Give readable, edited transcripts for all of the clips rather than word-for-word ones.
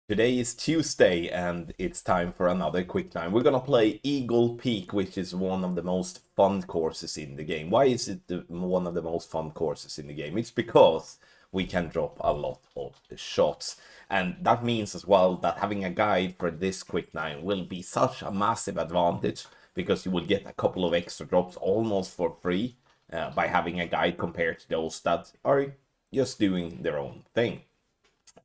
Today is Tuesday and it's time for another quick nine. We're gonna play Eagle Peak, which is one of the most fun courses in the game. Why is it one of the most fun courses in the game? It's because we can drop a lot of shots. And that means as well that having a guide for this quick nine will be such a massive advantage because you will get a couple of extra drops almost for free by having a guide compared to those that are just doing their own thing.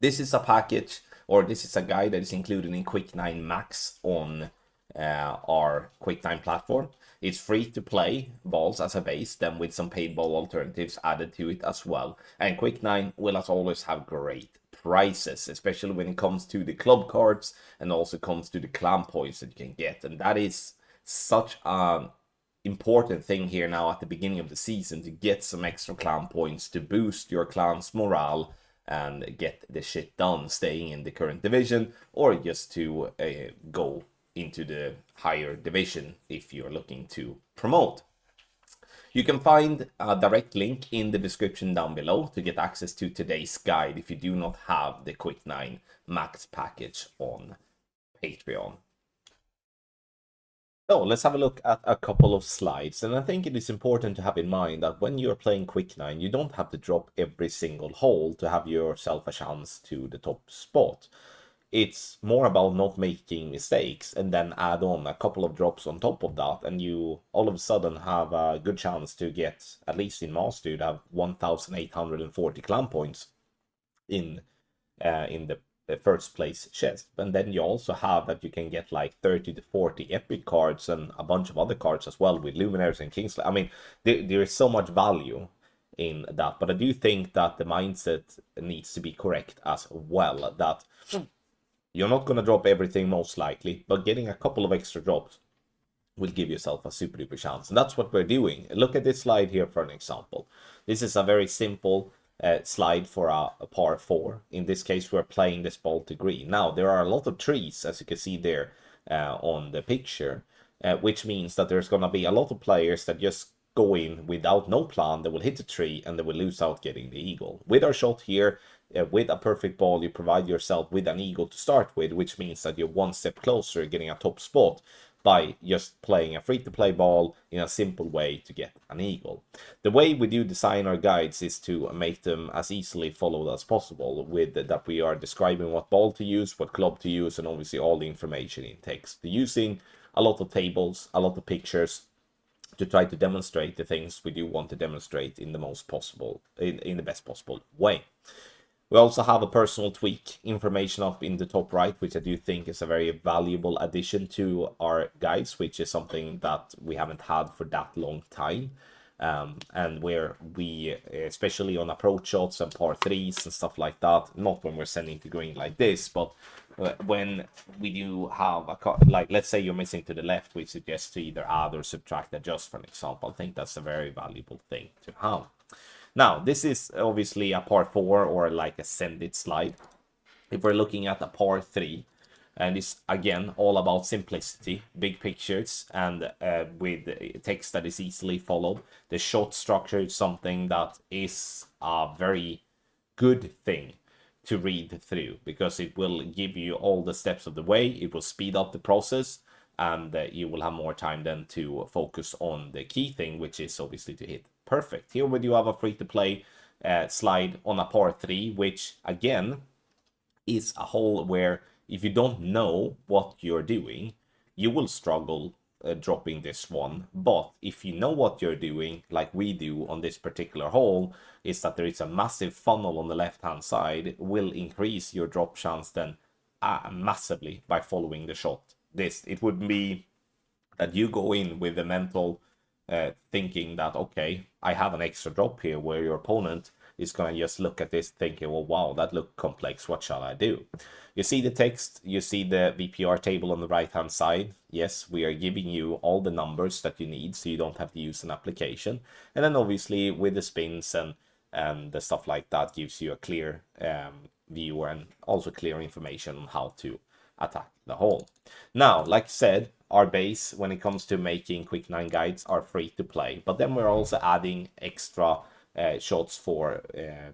This is a package, or this is a guide that is included in Quick 9 Max on our Quick 9 platform. It's free to play balls as a base, then with some paid ball alternatives added to it as well. And Quick 9 will, as always, have great prices, especially when it comes to the club cards and also comes to the clan points that you can get. And that is such an important thing here now at the beginning of the season, to get some extra clan points to boost your clan's morale and get the shit done, staying in the current division, or just to go into the higher division if you're looking to promote. You can find a direct link in the description down below to get access to today's guide if you do not have the Quick 9 Max package on Patreon. So let's have a look at a couple of slides, and I think it is important to have in mind that when you're playing Quick 9, you don't have to drop every single hole to have yourself a chance to the top spot. It's more about not making mistakes and then add on a couple of drops on top of that, and you all of a sudden have a good chance to get, at least in Master, to have 1,840 clan points in the first place chest. And then you also have that you can get like 30 to 40 epic cards and a bunch of other cards as well with luminaries and kingsley. I mean, there is so much value in that, but I do think that the mindset needs to be correct as well, that you're not going to drop everything most likely, but getting a couple of extra drops will give yourself a super duper chance. And that's what we're doing. Look at this slide here for an example. This is a very simple slide for a par 4. In this case, we're playing this ball to green. Now, there are a lot of trees, as you can see there on the picture, which means that there's going to be a lot of players that just go in without no plan. They will hit the tree and they will lose out getting the eagle. With our shot here, with a perfect ball, you provide yourself with an eagle to start with, which means that you're one step closer getting a top spot by just playing a free-to-play ball in a simple way to get an eagle. The way we do design our guides is to make them as easily followed as possible, with that we are describing what ball to use, what club to use, and obviously all the information in text. Using a lot of tables, a lot of pictures, to try to demonstrate the things we do want to demonstrate in the most possible, in the best possible way. We also have a personal tweak information up in the top right, which I do think is a very valuable addition to our guides, which is something that we haven't had for that long time. And where we, especially on approach shots and par 3s and stuff like that, not when we're sending to green like this, but when we do have like, let's say you're missing to the left, which suggests to either add or subtract, adjust, for an example. I think that's a very valuable thing to have. Now, this is obviously a par 4 or like a send it slide. If we're looking at a par 3, and it's again all about simplicity, big pictures, and with text that is easily followed. The shot structure is something that is a very good thing to read through, because it will give you all the steps of the way. It will speed up the process, and you will have more time then to focus on the key thing, which is obviously to hit perfect. Here we do have a free-to-play slide on a par 3, which again is a hole where if you don't know what you're doing, you will struggle dropping this one. But if you know what you're doing, like we do on this particular hole, is that there is a massive funnel on the left-hand side, will increase your drop chance then massively by following the shot. It would be that you go in with the mental thinking that, okay, I have an extra drop here, where your opponent is going to just look at this thinking, well, wow, that looked complex, what shall I do? You see the text, you see the VPR table on the right hand side. Yes, we are giving you all the numbers that you need, so you don't have to use an application. And then obviously with the spins and the stuff like that, gives you a clear view and also clear information on how to attack the hole. Now, like I said, our base when it comes to making Quick 9 guides are free to play, but then we're also adding extra shots for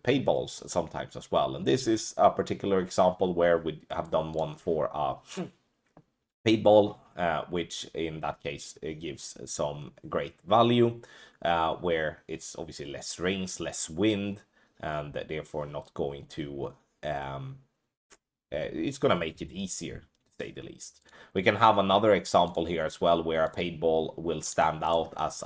paid balls sometimes as well. And this is a particular example where we have done one for a paid ball, which in that case gives some great value, where it's obviously less rings, less wind, and therefore not going to it's going to make it easier, to say the least. We can have another example here as well, where a paid ball will stand out as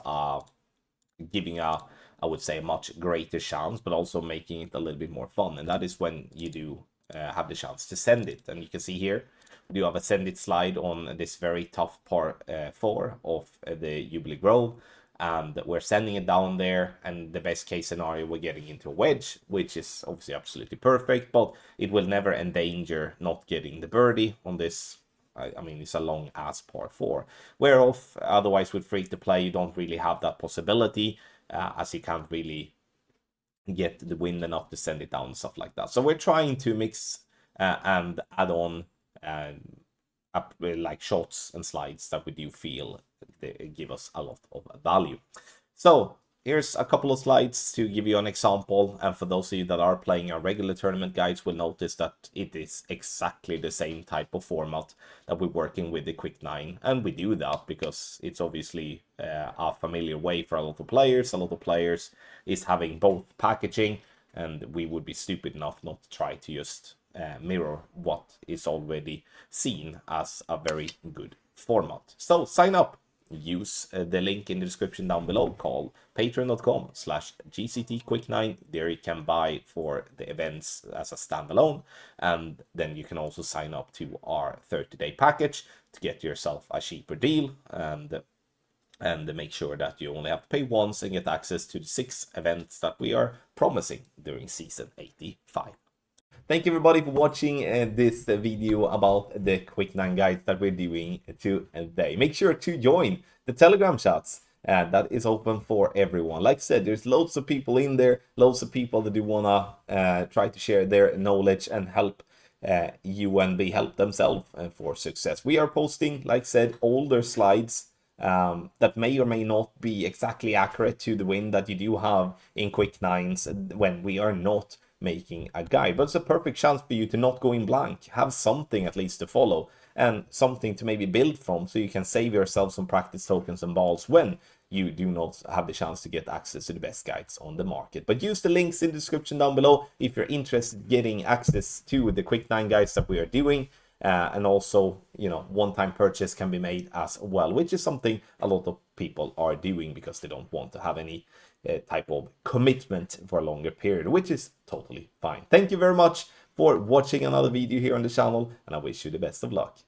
giving a, I would say, a much greater chance, but also making it a little bit more fun. And that is when you do have the chance to send it. And you can see here, we do have a send it slide on this very tough par 4 of the Jubilee Grove. And we're sending it down there, and the best case scenario, we're getting into a wedge, which is obviously absolutely perfect, but it will never endanger not getting the birdie on this. I mean, it's a long ass par 4, whereof otherwise with free to play, you don't really have that possibility, as you can't really get the wind enough to send it down and stuff like that. So we're trying to mix and add on up like shots and slides that we do feel they give us a lot of value. So here's a couple of slides to give you an example, and for those of you that are playing our regular tournament guides will notice that it is exactly the same type of format that we're working with the Quick 9, and we do that because it's obviously a familiar way for a lot of players. A lot of players is having both packaging, and we would be stupid enough not to try to just mirror what is already seen as a very good format. So sign up. Use the link in the description down below, called patreon.com/GCTQuick9. There you can buy for the events as a standalone, and then you can also sign up to our 30-day package to get yourself a cheaper deal, and make sure that you only have to pay once and get access to the 6 events that we are promising during season 85. Thank you everybody for watching this video about the Quick 9 guides that we're doing today. Make sure to join the Telegram chats. That is open for everyone. Like I said, there's loads of people in there, loads of people that do want to try to share their knowledge and help you and be help themselves for success. We are posting, like I said, older slides that may or may not be exactly accurate to the win that you do have in Quick 9s when we are not making a guide, but it's a perfect chance for you to not go in blank, have something at least to follow and something to maybe build from, so you can save yourself some practice tokens and balls when you do not have the chance to get access to the best guides on the market. But use the links in the description down below if you're interested in getting access to the Quick 9 guides that we are doing. And also, you know, one-time purchase can be made as well, which is something a lot of people are doing because they don't want to have any type of commitment for a longer period, which is totally fine. Thank you very much for watching another video here on the channel, and I wish you the best of luck.